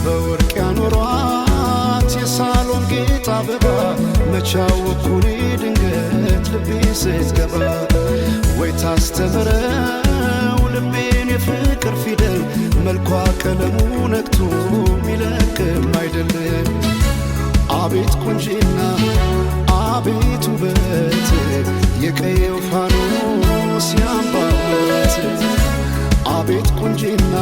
በወርቅ ያኖሯት የሳሎን ጌጥ አበባ መቻወኩኔ ድንገት ልቤ ስትገባ ወይ ታስተምረው ልቤን የፍቅር ፊደል መልኳ ቀለሙ ነክቶ ሚለቅም አይደለም አቤት ቁንጂና አቤት ውበት የቀየው ፋኖስ ያምባበት አቤት ቁንጂና